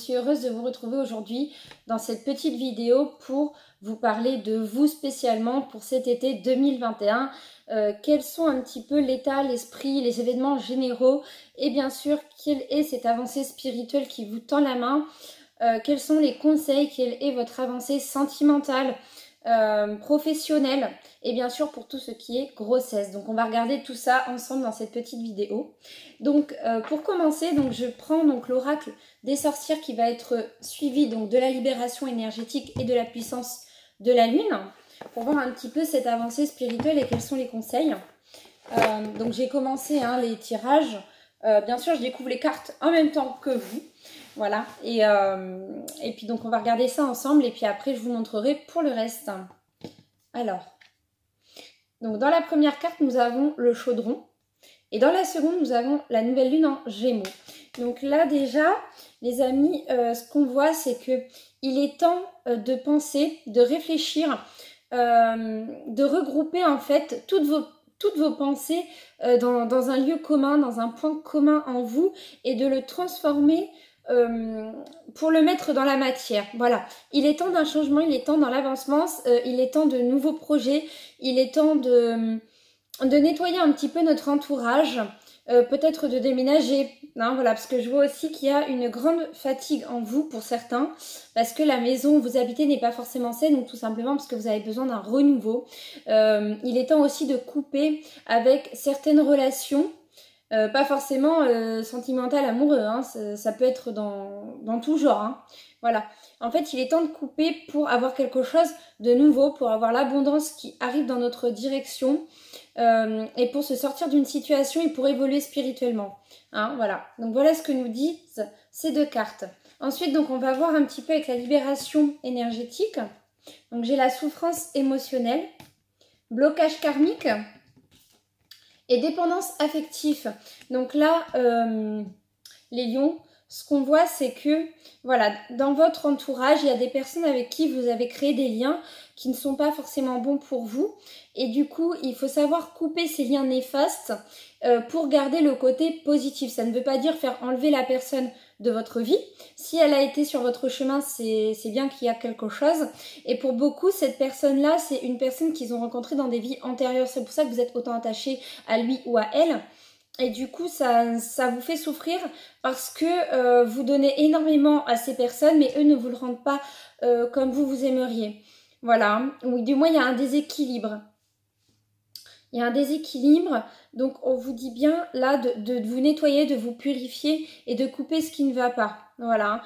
aussi heureuse de vous retrouver aujourd'hui dans cette petite vidéo pour vous parler de vous spécialement pour cet été 2021. Quels sont un petit peu l'état, l'esprit, les événements généraux et bien sûr, quelle est cette avancée spirituelle qui vous tend la main, quels sont les conseils, quelle est votre avancée sentimentale, professionnelle et bien sûr pour tout ce qui est grossesse. Donc on va regarder tout ça ensemble dans cette petite vidéo. Donc pour commencer, donc je prends donc l'oracle des sorcières qui va être suivi donc de la libération énergétique et de la puissance de la lune pour voir un petit peu cette avancée spirituelle et quels sont les conseils. Donc j'ai commencé les tirages. Bien sûr je découvre les cartes en même temps que vous. Voilà, et puis donc on va regarder ça ensemble et puis après je vous montrerai pour le reste. Alors, donc dans la première carte nous avons le chaudron et dans la seconde nous avons la nouvelle lune en Gémeaux. Donc là déjà les amis, ce qu'on voit c'est que il est temps de penser, de réfléchir, de regrouper en fait toutes vos pensées dans un lieu commun, dans un point commun en vous et de le transformer pour le mettre dans la matière. Voilà, il est temps d'un changement, il est temps dans l'avancement, il est temps de nouveaux projets, il est temps de nettoyer un petit peu notre entourage, peut-être de déménager, voilà, parce que je vois aussi qu'il y a une grande fatigue en vous pour certains, parce que la maison où vous habitez n'est pas forcément saine, donc tout simplement parce que vous avez besoin d'un renouveau. Il est temps aussi de couper avec certaines relations, pas forcément sentimental, amoureux, ça peut être dans tout genre. Voilà. En fait, il est temps de couper pour avoir quelque chose de nouveau, pour avoir l'abondance qui arrive dans notre direction et pour se sortir d'une situation et pour évoluer spirituellement. Voilà. Donc voilà ce que nous disent ces deux cartes. Ensuite, donc on va voir un petit peu avec la libération énergétique. Donc j'ai la souffrance émotionnelle, blocage karmique et dépendance affective. Donc là, les lions, ce qu'on voit, c'est que, voilà, dans votre entourage, il y a des personnes avec qui vous avez créé des liens qui ne sont pas forcément bons pour vous. Et du coup, il faut savoir couper ces liens néfastes pour garder le côté positif. Ça ne veut pas dire faire enlever la personne de votre vie. Si elle a été sur votre chemin, c'est bien qu'il y a quelque chose. Et pour beaucoup, cette personne-là, c'est une personne qu'ils ont rencontrée dans des vies antérieures. C'est pour ça que vous êtes autant attaché à lui ou à elle. Et du coup, ça vous fait souffrir parce que vous donnez énormément à ces personnes, mais eux ne vous le rendent pas comme vous aimeriez. Voilà, ou du moins, il y a un déséquilibre. Il y a un déséquilibre, donc on vous dit bien là de vous nettoyer, de vous purifier et de couper ce qui ne va pas. Voilà,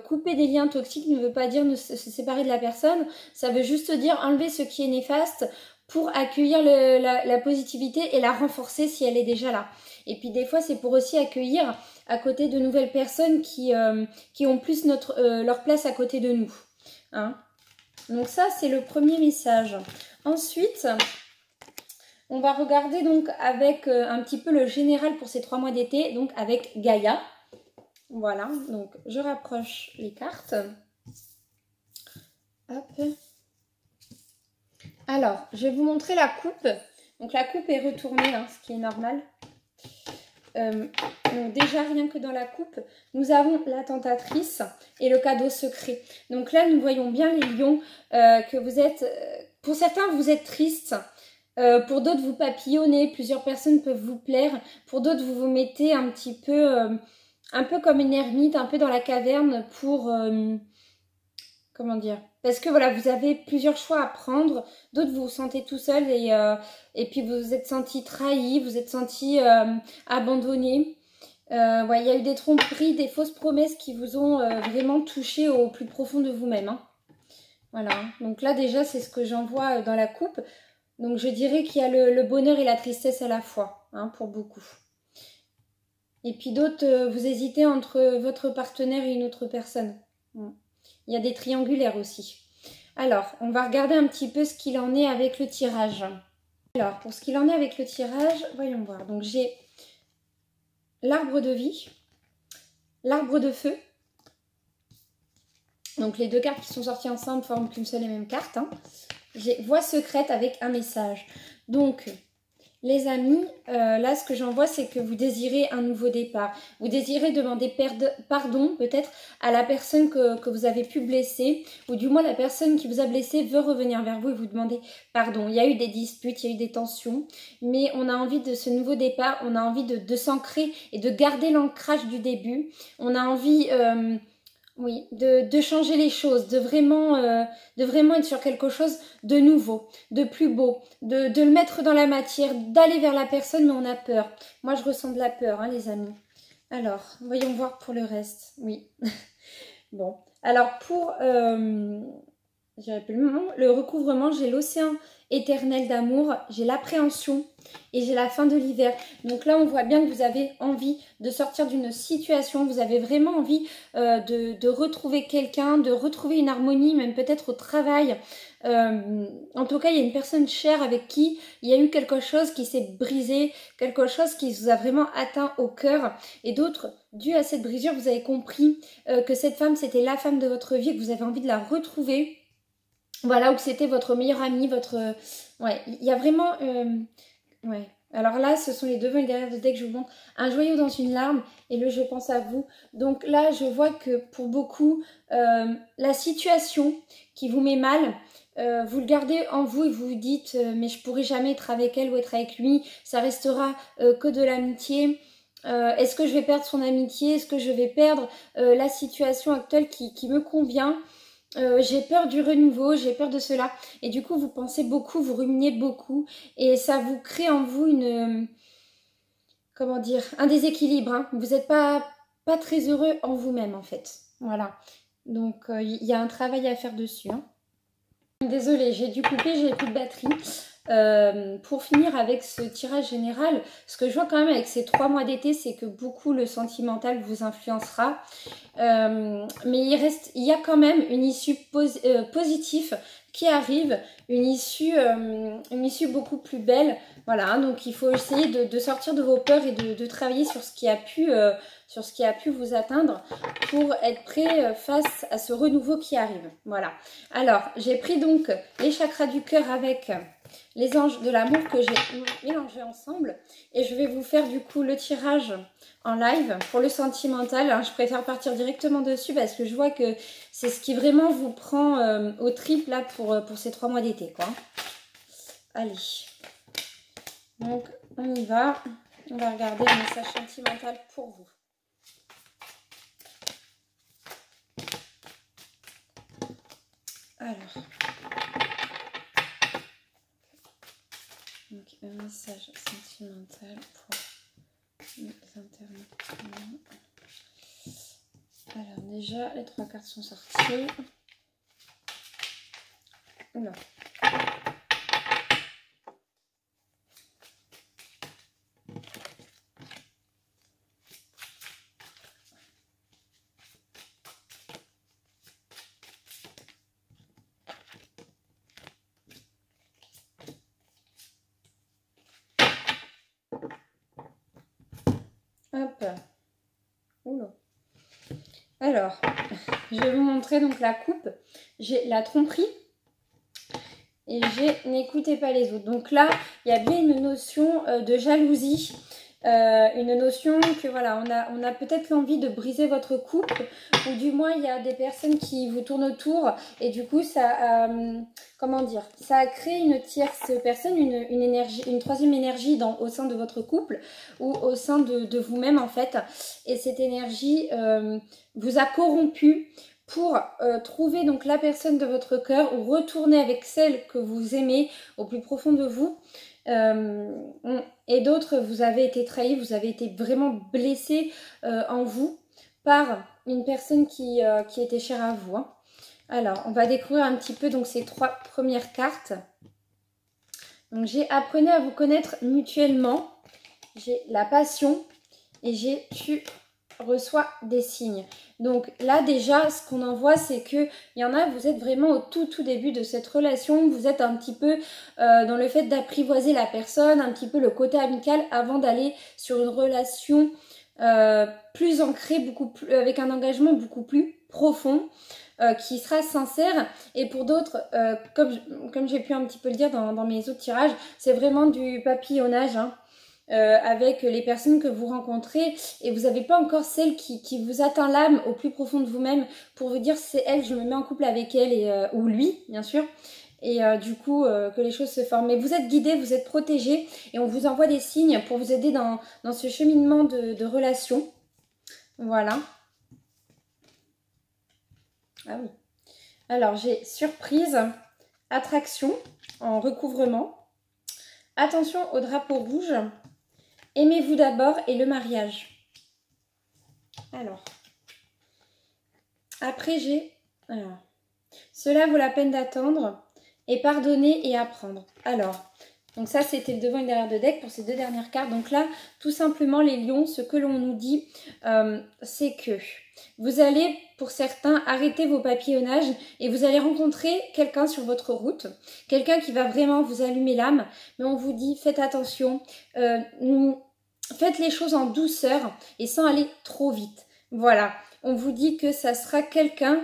couper des liens toxiques ne veut pas dire se séparer de la personne, ça veut juste dire enlever ce qui est néfaste pour accueillir la positivité et la renforcer si elle est déjà là. Et puis des fois c'est pour aussi accueillir à côté de nouvelles personnes qui ont plus leur place à côté de nous. Donc ça c'est le premier message. Ensuite, on va regarder donc avec un petit peu le général pour ces 3 mois d'été, donc avec Gaïa. Voilà, donc je rapproche les cartes. Hop. Alors, je vais vous montrer la coupe. Donc la coupe est retournée, ce qui est normal. Donc déjà, rien que dans la coupe, nous avons la tentatrice et le cadeau secret. Donc là, nous voyons bien les lions que vous êtes... pour certains, vous êtes tristes. Pour d'autres, vous papillonnez, plusieurs personnes peuvent vous plaire. Pour d'autres, vous vous mettez un petit peu, un peu comme une ermite, un peu dans la caverne pour, comment dire, parce que voilà, vous avez plusieurs choix à prendre. D'autres, vous vous sentez tout seul et puis vous vous êtes senti trahi, vous êtes senti abandonné. Il y a eu des tromperies, des fausses promesses qui vous ont vraiment touché au plus profond de vous-même. Voilà, donc là déjà, c'est ce que j'en vois dans la coupe. Donc je dirais qu'il y a le bonheur et la tristesse à la fois, pour beaucoup. Et puis d'autres, vous hésitez entre votre partenaire et une autre personne. Il y a des triangulaires aussi. Alors, on va regarder un petit peu ce qu'il en est avec le tirage. Alors, pour ce qu'il en est avec le tirage, voyons voir. Donc j'ai l'arbre de vie, l'arbre de feu. Donc les deux cartes qui sont sorties ensemble forment qu'une seule et même carte. J'ai voix secrète avec un message. Donc, Les amis, là ce que j'en vois c'est que vous désirez un nouveau départ. Vous désirez demander pardon peut-être à la personne que vous avez pu blesser, ou du moins la personne qui vous a blessé veut revenir vers vous et vous demander pardon. Il y a eu des disputes, il y a eu des tensions, mais on a envie de ce nouveau départ, on a envie de s'ancrer et de garder l'ancrage du début. On a envie... oui, de changer les choses, de vraiment être sur quelque chose de nouveau, de plus beau, de le mettre dans la matière, d'aller vers la personne, mais on a peur. Moi, je ressens de la peur, hein, les amis. Alors, voyons voir pour le reste. Oui. Bon. Alors, pour... j'avais plus le moment. Le recouvrement, j'ai l'océan éternel d'amour, j'ai l'appréhension et j'ai la fin de l'hiver. Donc là, on voit bien que vous avez envie de sortir d'une situation, vous avez vraiment envie de retrouver quelqu'un, de retrouver une harmonie, même peut-être au travail. En tout cas, il y a une personne chère avec qui il y a eu quelque chose qui s'est brisé, quelque chose qui vous a vraiment atteint au cœur. Et d'autres, dû à cette brisure, vous avez compris que cette femme, c'était la femme de votre vie, que vous avez envie de la retrouver. Voilà, ou que c'était votre meilleur ami, votre... Ouais, il y a vraiment... Ouais. Alors là, ce sont les devants et derrière de deck, je vous montre un joyau dans une larme et le je pense à vous. Donc là, je vois que pour beaucoup, la situation qui vous met mal, vous le gardez en vous et vous vous dites mais je pourrai jamais être avec elle ou être avec lui, ça restera que de l'amitié. Est-ce que je vais perdre son amitié? Est-ce que je vais perdre la situation actuelle qui me convient? J'ai peur du renouveau, j'ai peur de cela. Et du coup, vous pensez beaucoup, vous ruminez beaucoup. Et ça vous crée en vous une... comment dire? Un déséquilibre. Hein. Vous n'êtes pas très heureux en vous-même, en fait. Voilà. Donc, il y a un travail à faire dessus. Hein. Désolée, j'ai dû couper, j'ai plus de batterie. Pour finir avec ce tirage général, ce que je vois quand même avec ces 3 mois d'été, c'est que beaucoup le sentimental vous influencera. Mais il y a quand même une issue positive qui arrive, une issue beaucoup plus belle. Voilà, hein, donc il faut essayer de sortir de vos peurs et de travailler sur ce qui a pu vous atteindre pour être prêt face à ce renouveau qui arrive. Voilà. Alors, j'ai pris donc les chakras du cœur avec les anges de l'amour que j'ai mélangés ensemble et je vais vous faire du coup le tirage en live pour le sentimental. Alors, je préfère partir directement dessus parce que je vois que c'est ce qui vraiment vous prend au trip là pour ces 3 mois d'été quoi. Allez, donc on y va, on va regarder le message sentimental pour vous. Alors, donc un message sentimental pour les internautes. Alors déjà, les 3 cartes sont sorties. Oula. Hop. Oula. Alors, je vais vous montrer donc la coupe. J'ai la tromperie et j'ai n'écoutez pas les autres. Donc là, il y a bien une notion de jalousie, une notion que voilà, on a peut-être l'envie de briser votre couple, ou du moins il y a des personnes qui vous tournent autour et du coup ça, comment dire, ça a créé une tierce personne, une énergie, une troisième énergie au sein de votre couple ou au sein de vous-même en fait. Et cette énergie vous a corrompu pour trouver donc la personne de votre cœur ou retourner avec celle que vous aimez au plus profond de vous. Et d'autres, vous avez été trahis, vous avez été vraiment blessé en vous par une personne qui était chère à vous. Hein. Alors, on va découvrir un petit peu donc ces 3 premières cartes. Donc, j'ai apprenez à vous connaître mutuellement. J'ai la passion et j'ai tu reçois des signes. Donc là déjà ce qu'on en voit c'est que il y en a, vous êtes vraiment au tout début de cette relation, vous êtes un petit peu dans le fait d'apprivoiser la personne, un petit peu le côté amical avant d'aller sur une relation plus ancrée, beaucoup plus, avec un engagement beaucoup plus profond. qui sera sincère. Et pour d'autres, comme j'ai pu un petit peu le dire dans mes autres tirages, c'est vraiment du papillonnage, hein. Avec les personnes que vous rencontrez et vous n'avez pas encore celle qui vous atteint l'âme au plus profond de vous-même pour vous dire c'est elle, je me mets en couple avec elle ou lui bien sûr et du coup que les choses se forment. Mais vous êtes guidé, vous êtes protégé et on vous envoie des signes pour vous aider dans ce cheminement de relation. Voilà. Ah oui. Alors j'ai surprise, attraction en recouvrement, attention au drapeau rouge, aimez-vous d'abord et le mariage. Alors, après j'ai... Cela vaut la peine d'attendre et pardonner et apprendre. Alors, donc ça c'était le devant et le derrière de deck pour ces deux dernières cartes. Donc là, tout simplement les lions, ce que l'on nous dit, c'est que vous allez, pour certains, arrêter vos papillonnages et vous allez rencontrer quelqu'un sur votre route. Quelqu'un qui va vraiment vous allumer l'âme. Mais on vous dit, faites attention, faites les choses en douceur et sans aller trop vite. Voilà, on vous dit que ça sera quelqu'un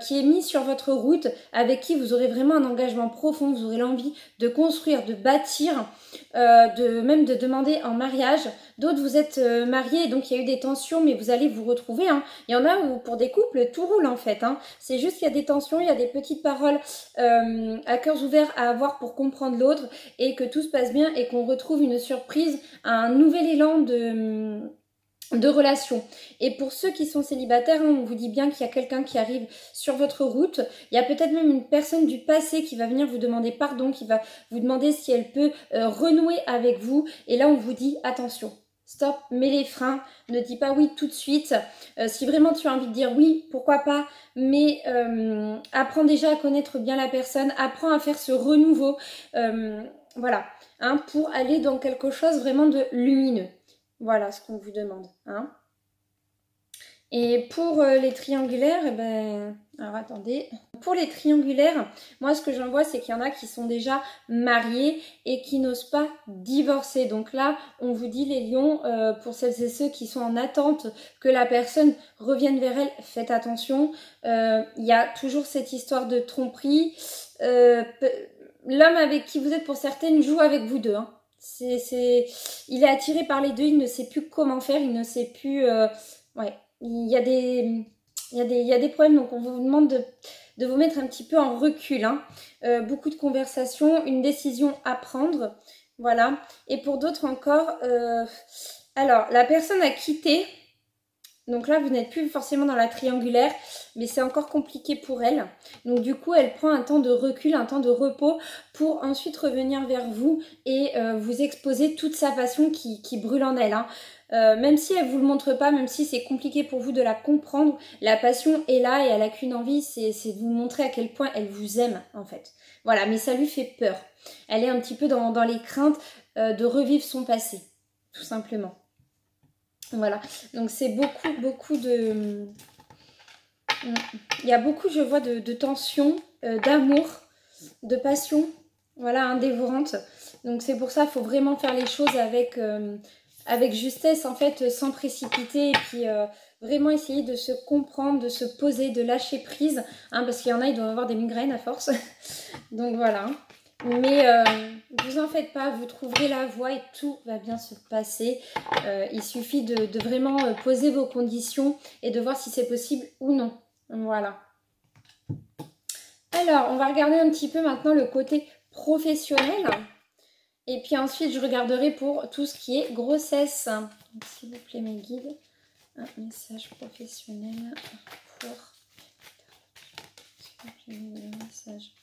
qui est mis sur votre route, avec qui vous aurez vraiment un engagement profond, vous aurez l'envie de construire, de bâtir, même de demander en mariage. D'autres, vous êtes mariés, donc il y a eu des tensions, mais vous allez vous retrouver, hein. Il y en a où pour des couples, tout roule en fait, hein. C'est juste qu'il y a des tensions, il y a des petites paroles à cœurs ouverts à avoir pour comprendre l'autre, et que tout se passe bien, et qu'on retrouve une surprise, un nouvel élan de relation. Et pour ceux qui sont célibataires, hein, on vous dit bien qu'il y a quelqu'un qui arrive sur votre route. Il y a peut-être même une personne du passé qui va venir vous demander pardon, qui va vous demander si elle peut renouer avec vous. Et là, on vous dit attention, stop, mets les freins, ne dis pas oui tout de suite. Si vraiment tu as envie de dire oui, pourquoi pas, mais apprends déjà à connaître bien la personne, apprends à faire ce renouveau, voilà, hein, pour aller dans quelque chose vraiment de lumineux. Voilà ce qu'on vous demande, hein. Et pour les triangulaires, eh ben, alors attendez. Pour les triangulaires, moi ce que j'en vois, c'est qu'il y en a qui sont déjà mariés et qui n'osent pas divorcer. Donc là, on vous dit les lions, pour celles et ceux qui sont en attente que la personne revienne vers elle, faites attention. Il y a toujours cette histoire de tromperie. L'homme avec qui vous êtes pour certaines joue avec vous deux, hein. Il est attiré par les deux, il ne sait plus comment faire, il ne sait plus... ouais, il y a des problèmes, donc on vous demande de vous mettre un petit peu en recul, hein. Beaucoup de conversations, une décision à prendre, voilà. Et pour d'autres encore, alors la personne a quitté, donc là vous n'êtes plus forcément dans la triangulaire, mais c'est encore compliqué pour elle. Donc du coup elle prend un temps de recul, un temps de repos pour ensuite revenir vers vous et vous exposer toute sa passion qui brûle en elle, hein. Même si elle ne vous le montre pas, même si c'est compliqué pour vous de la comprendre, la passion est là et elle n'a qu'une envie, c'est de vous montrer à quel point elle vous aime en fait. Voilà, mais ça lui fait peur. Elle est un petit peu dans les craintes de revivre son passé, tout simplement. Voilà, donc c'est beaucoup de... Il y a beaucoup, je vois, de tension, d'amour, de passion, voilà, hein, dévorante. Donc c'est pour ça qu'il faut vraiment faire les choses avec justesse, en fait, sans précipiter. Et puis vraiment essayer de se comprendre, de se poser, de lâcher prise. Hein, parce qu'il y en a, ils doivent avoir des migraines à force. Donc voilà. Mais vous en faites pas, vous trouverez la voie et tout va bien se passer. Il suffit de vraiment poser vos conditions et de voir si c'est possible ou non. Voilà. Alors, on va regarder un petit peu maintenant le côté professionnel. Et puis ensuite, je regarderai pour tout ce qui est grossesse. Donc, s'il vous plaît, mes guides, un message professionnel pour... S'il vous plaît, un message...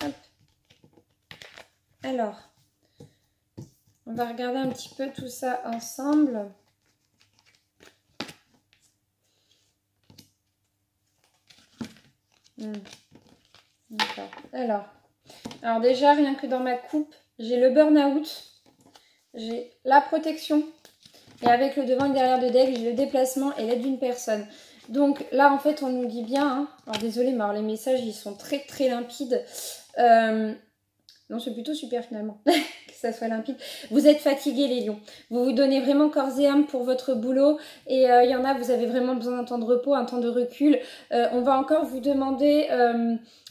Hop. Alors, on va regarder un petit peu tout ça ensemble. D'accord. Alors déjà, rien que dans ma coupe, j'ai le burn-out, j'ai la protection, et avec le devant et le derrière de deck, j'ai le déplacement et l'aide d'une personne. Donc là, en fait, on nous dit bien, hein, alors désolé, mais alors les messages, ils sont très limpides. Non, c'est plutôt super finalement, que ça soit limpide. Vous êtes fatigués les lions. Vous vous donnez vraiment corps et âme pour votre boulot. Et il y en a, vous avez vraiment besoin d'un temps de repos, un temps de recul. On va encore vous demander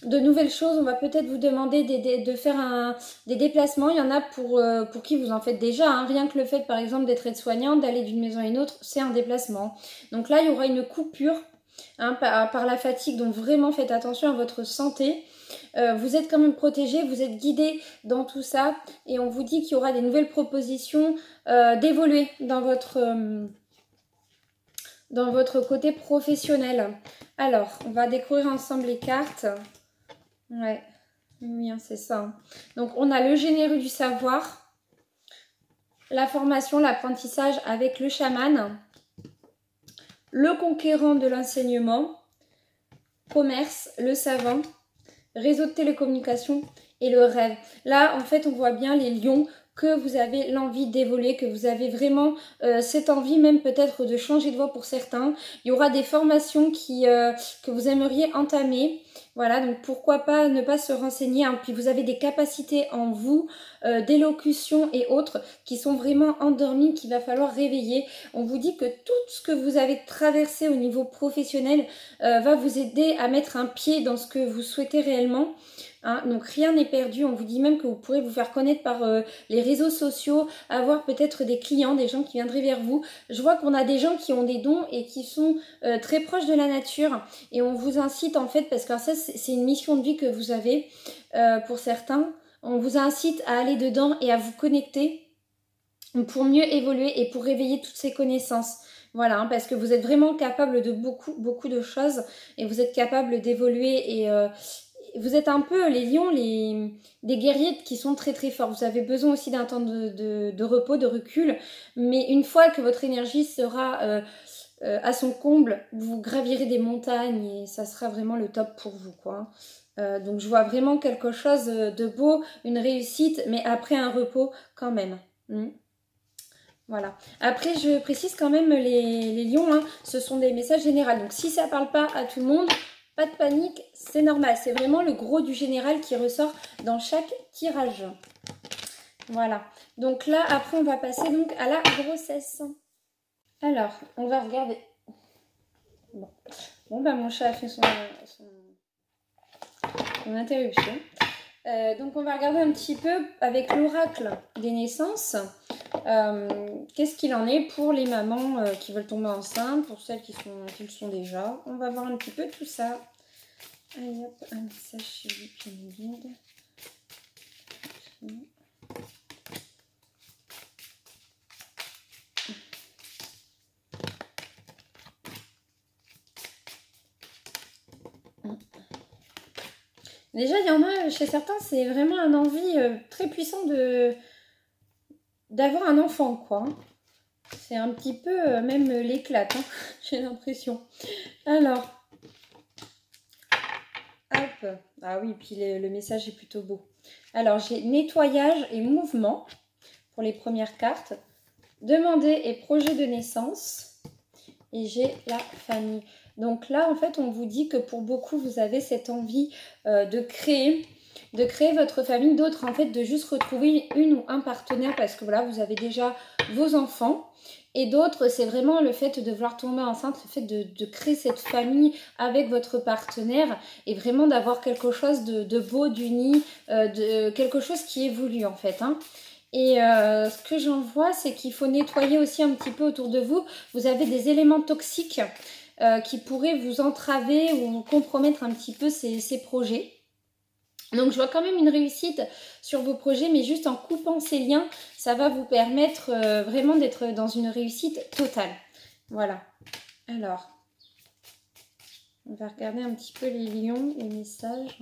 de nouvelles choses. On va peut-être vous demander de faire des déplacements. Il y en a pour qui vous en faites déjà. Hein. Rien que le fait par exemple d'être aide-soignante, d'aller d'une maison à une autre, c'est un déplacement. Donc là, il y aura une coupure hein, par la fatigue. Donc vraiment faites attention à votre santé. Vous êtes quand même protégé, vous êtes guidé dans tout ça et on vous dit qu'il y aura des nouvelles propositions d'évoluer dans votre côté professionnel. Alors, on va découvrir ensemble les cartes. Ouais, oui, hein, c'est ça. Donc, on a le généreux du savoir, la formation, l'apprentissage avec le chaman, le conquérant de l'enseignement, commerce, le savant, réseau de télécommunication et le rêve. Là, en fait, on voit bien les lions que vous avez l'envie d'évoluer, que vous avez vraiment cette envie même peut-être de changer de voie pour certains. Il y aura des formations que vous aimeriez entamer. Voilà, donc pourquoi pas ne pas se renseigner. Hein. Puis vous avez des capacités en vous, d'élocution et autres, qui sont vraiment endormies, qu'il va falloir réveiller. On vous dit que tout ce que vous avez traversé au niveau professionnel va vous aider à mettre un pied dans ce que vous souhaitez réellement. Hein, donc rien n'est perdu, on vous dit même que vous pourrez vous faire connaître par les réseaux sociaux, avoir peut-être des clients, des gens qui viendraient vers vous. Je vois qu'on a des gens qui ont des dons et qui sont très proches de la nature et on vous incite en fait, parce que ça c'est une mission de vie que vous avez pour certains, on vous incite à aller dedans et à vous connecter pour mieux évoluer et pour réveiller toutes ces connaissances. Voilà, hein, parce que vous êtes vraiment capable de beaucoup de choses et vous êtes capable d'évoluer et vous êtes un peu les lions, des guerriers qui sont très très forts. Vous avez besoin aussi d'un temps de repos, de recul. Mais une fois que votre énergie sera à son comble, vous gravirez des montagnes et ça sera vraiment le top pour vous, quoi. Donc je vois vraiment quelque chose de beau, une réussite, mais après un repos quand même. Voilà. Après, je précise quand même les lions, hein, ce sont des messages généraux. Donc si ça ne parle pas à tout le monde, pas de panique, c'est normal. C'est vraiment le gros du général qui ressort dans chaque tirage. Voilà. Donc là, après, on va passer donc à la grossesse. Alors, on va regarder. Bon bah mon chat a fait son interruption. Donc on va regarder un petit peu avec l'oracle des naissances. Qu'est-ce qu'il en est pour les mamans qui veulent tomber enceintes, pour celles qui le sont déjà. On va voir un petit peu tout ça. Allez hop, un message chez lui qui me guide. Déjà, il y en a chez certains, c'est vraiment une envie très puissante d'avoir un enfant, quoi. C'est un petit peu même l'éclate, hein, j'ai l'impression. Alors, hop. Ah oui, puis le message est plutôt beau. Alors, j'ai nettoyage et mouvement pour les premières cartes. Demander et projet de naissance. Et j'ai la famille. Donc là, en fait, on vous dit que pour beaucoup, vous avez cette envie de créer votre famille. D'autres, en fait, de juste retrouver une ou un partenaire parce que voilà, vous avez déjà vos enfants. Et d'autres, c'est vraiment le fait de vouloir tomber enceinte, le fait de créer cette famille avec votre partenaire et vraiment d'avoir quelque chose de beau, d'uni, quelque chose qui évolue en fait. Hein. Et ce que j'en vois, c'est qu'il faut nettoyer aussi un petit peu autour de vous. Vous avez des éléments toxiques qui pourraient vous entraver ou compromettre un petit peu ces projets. Donc je vois quand même une réussite sur vos projets, mais juste en coupant ces liens, ça va vous permettre vraiment d'être dans une réussite totale. Voilà. Alors, on va regarder un petit peu les lions, les messages.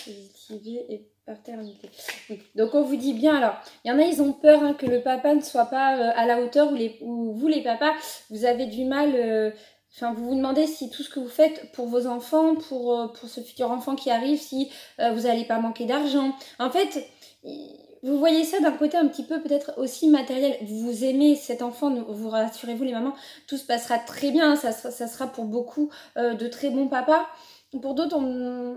Positivité et paternité. Oui. Donc on vous dit bien, alors, il y en a, ils ont peur hein, que le papa ne soit pas à la hauteur ou vous les papas, vous avez du mal, vous vous demandez si tout ce que vous faites pour vos enfants, pour ce futur enfant qui arrive, si vous n'allez pas manquer d'argent. En fait, vous voyez ça d'un côté un petit peu peut-être aussi matériel. Vous aimez cet enfant, vous rassurez-vous les mamans, tout se passera très bien, ça sera pour beaucoup de très bons papas. Pour d'autres, on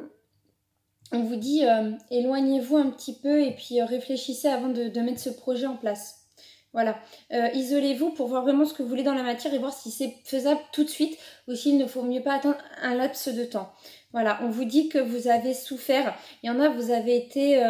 vous dit éloignez-vous un petit peu et puis réfléchissez avant de mettre ce projet en place. Voilà, isolez-vous pour voir vraiment ce que vous voulez dans la matière et voir si c'est faisable tout de suite ou s'il ne faut mieux pas attendre un laps de temps. Voilà, on vous dit que vous avez souffert. Il y en a, vous avez été...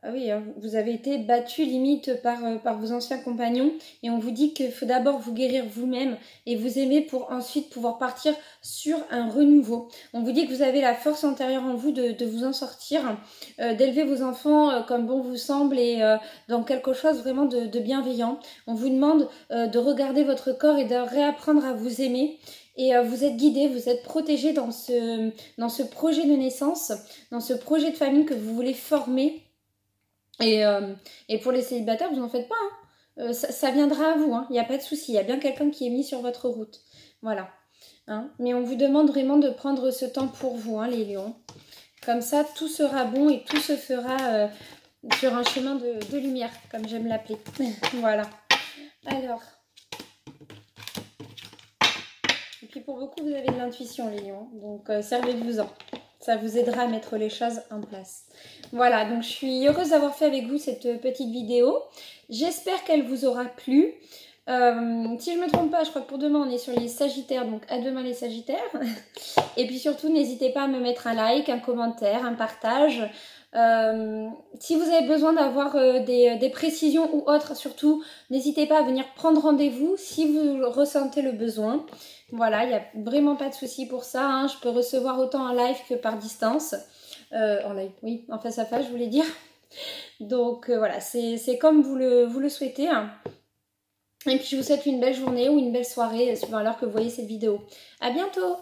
Ah oui, hein, vous avez été battu limite par vos anciens compagnons et on vous dit qu'il faut d'abord vous guérir vous-même et vous aimer pour ensuite pouvoir partir sur un renouveau. On vous dit que vous avez la force intérieure en vous de vous en sortir, d'élever vos enfants comme bon vous semble et dans quelque chose vraiment de bienveillant. On vous demande de regarder votre corps et de réapprendre à vous aimer. Et vous êtes guidé, vous êtes protégé dans ce projet de naissance, dans ce projet de famille que vous voulez former. Et pour les célibataires, vous n'en faites pas. Hein. Ça viendra à vous, il n'y a pas de souci. Il y a bien quelqu'un qui est mis sur votre route. Voilà. Hein. Mais on vous demande vraiment de prendre ce temps pour vous, hein, les lions. Comme ça, tout sera bon et tout se fera sur un chemin de lumière, comme j'aime l'appeler. Voilà. Alors. Et puis pour beaucoup, vous avez de l'intuition, les lions. Donc, servez-vous-en. Ça vous aidera à mettre les choses en place. Voilà, donc je suis heureuse d'avoir fait avec vous cette petite vidéo. J'espère qu'elle vous aura plu. Si je ne me trompe pas, je crois que pour demain, on est sur les Sagittaires. Donc, à demain les Sagittaires. Et puis surtout, n'hésitez pas à me mettre un like, un commentaire, un partage. Si vous avez besoin d'avoir des précisions ou autres, surtout, n'hésitez pas à venir prendre rendez-vous si vous ressentez le besoin. Voilà, il n'y a vraiment pas de souci pour ça. Hein. Je peux recevoir autant en live que par distance. En live, oui, en face à face, je voulais dire. Donc voilà, c'est comme vous le souhaitez. Hein. Et puis je vous souhaite une belle journée ou une belle soirée, suivant l'heure que vous voyez cette vidéo. À bientôt!